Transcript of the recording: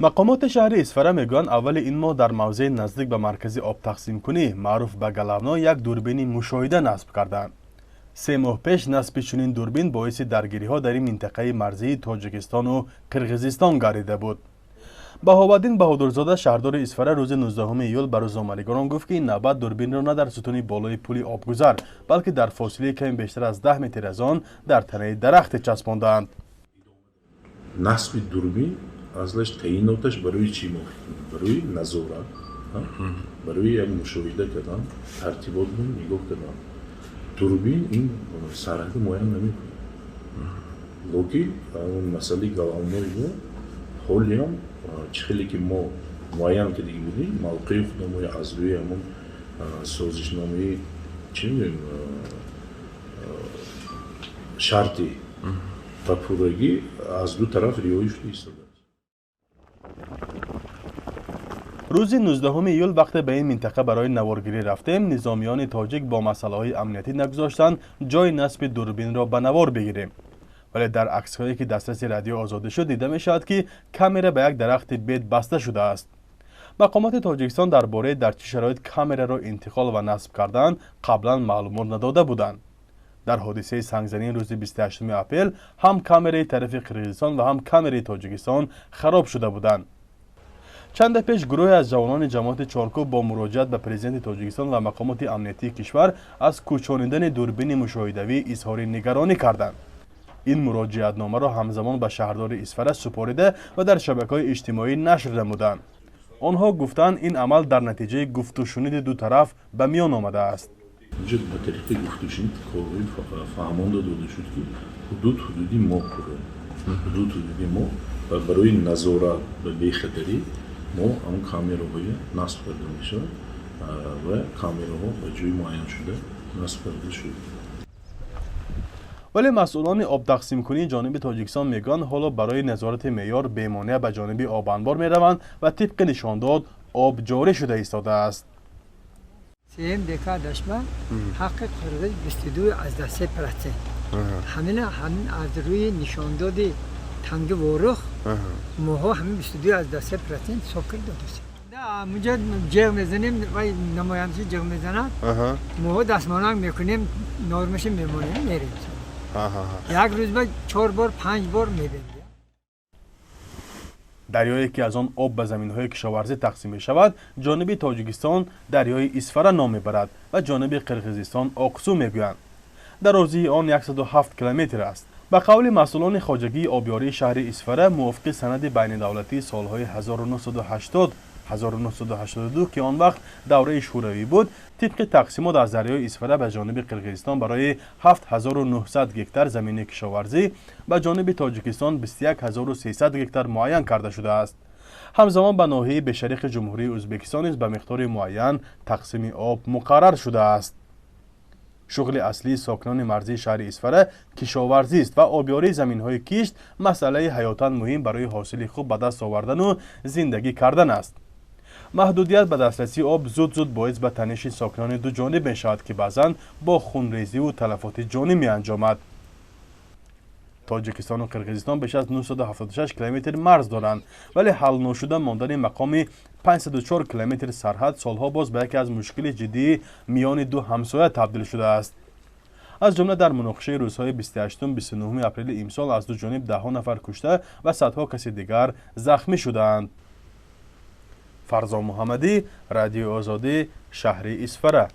مقامات شهر اسفره میگویند اول این ماه در موضع نزدیک به مرکز آب تقسیم کنی معروف به گلونا یک دوربین مشاهده نصب کردند. 3 ماه پیش نصب چنین دوربین باعث درگیری ها در این منطقه مرزی تاجیکستان و قرقیزستان گردیده بود. بهاءالدین بهادرزاده شهردار اسفره روز 19 ایول به روزنامه‌نگاران گفت که این نوبت دوربین را نه در ستون بالای پل آبگذر بلکه در فاصله کمی بیشتر از 10 متر از آن در تنه درخت چسباندند. نصب دوربین ازش تعییناتش برای چی ماه؟ برای نظارت، برای یک مشاهده کردن، ترتیبات نگاه کردن. دوربین این سرحد معین نمیکنه. لوکی اون مسئله گلوانایی بود. حالی هم چخیلی که ما معین که دیگه بودیم موقع خودمون از روی همون سازشنامه چی میگیم شرطی و پورگی از دو طرف ریایی شده ایستاده. روز 19 ایول وقتی به این منطقه برای نوارگیری رفتیم، نظامیان تاجیک با مسئله‌های امنیتی نگذاشتند جای نصب دوربین را به نوار بگیریم. ولی در عکس‌هایی که دسترس رادیو آزاده شد دیده می‌شود که کامera به یک درخت بید بسته شده است. مقامات تاجیکستان درباره در چه شرایط کامera را انتقال و نصب کردند قبلا معلومات نداده بودند. در حادثه سنگزنی روز 28 اپریل هم کامرای طرف قرقیزستان و هم کامرای تاجیکستان خراب شده بودند. چند پیش گروه از جوانان جماعت چارکوب با مراجعت به پرزیدنت تاجیکستان و مقامات امنیتی کشور از کوچانیدن دوربین مشاهدوی اظهار نگرانی کردند. این مراجعتنامه را همزمان به شهردار اسفره سپارده و در شبکه‌های اجتماعی نشر نمودند. آنها گفتند این عمل در نتیجه گفت و شنید دو طرف به میان آمده است. اینجا به طریق گفت و شنید کارهای فهمان داده شد که حدودی ما پره. حدودی ما و برای نظارت به بی‌خطری ما اون کامراهای نصب کرده میشه و کامراها به جای معین شده نصب کرده شده. ولی مسئولان آب تقسیم کنی جانب تاجیکستان میگن حالا برای نظارت معیار بیمانع به جانب آب انبار میروند و طبق نشانداد آب جاری شده ایستاده است. سیم دکا دشمن حق قرقیز 22 از دسته پرسه. همین از روی نشانداد تنگ ورخ موها همین 22 از دسته پرسه سکر دادوسی. مجا جغ میزنیم و نمایندگی جغ میزنن موها دستمانک میکنیم نرمش میمونیم میریم. یک روز بعد 4 بار 5 بار میبینیم. دریایی که از آن آب به زمین‌های کشاورزی تقسیم می شود جانب تاجیکستان دریای اسفره نام میبرد و جانب قرقیزستان آقسو میگویند. درازی آن 107 کیلومتر است. به قول مسئولان خواجگی آبیاری شهر اسفره موافق سند بین دولتی سالهای 1982 که آن وقت دوره شوروی بود طبق تقسیمات از دریای اسفره به جانب قرقیزستان برای 7900 گکتار زمین کشاورزی به جانب تاجیکستان 21300 گکتار معین کرده شده است. همزمان به ناحیه بشریق جمهوری ازبکستان نیز به مقدار معین تقسیم آب مقرر شده است. شغل اصلی ساکنان مرزی شهر اسفره کشاورزی است و آبیاری زمین‌های کشت مسئله حیاتاً مهم برای حاصل خوب به دست آوردن و زندگی کردن است. محدودیت به دسترسی آب زود باعث به تنش ساکنان دو جانب می شود که بعضاً با خونریزی و تلفات جانی می انجامد. تاجیکستان و قرقیزستان بیش از 976 کیلومتر مرز دارند ولی حل نشده ماندن مقام 504 کیلومتر سرحد سالها باز به یکی از مشکل جدی میان دو همسایه تبدیل شده است. از جمله در مناقشه روزهای 28 و 29 اپریل امسال از دو جانب 10 نفر کشته و صدها کسی دیگر زخمی شدند. فرزان محمدی، رادیو آزادی، شهر اسفره.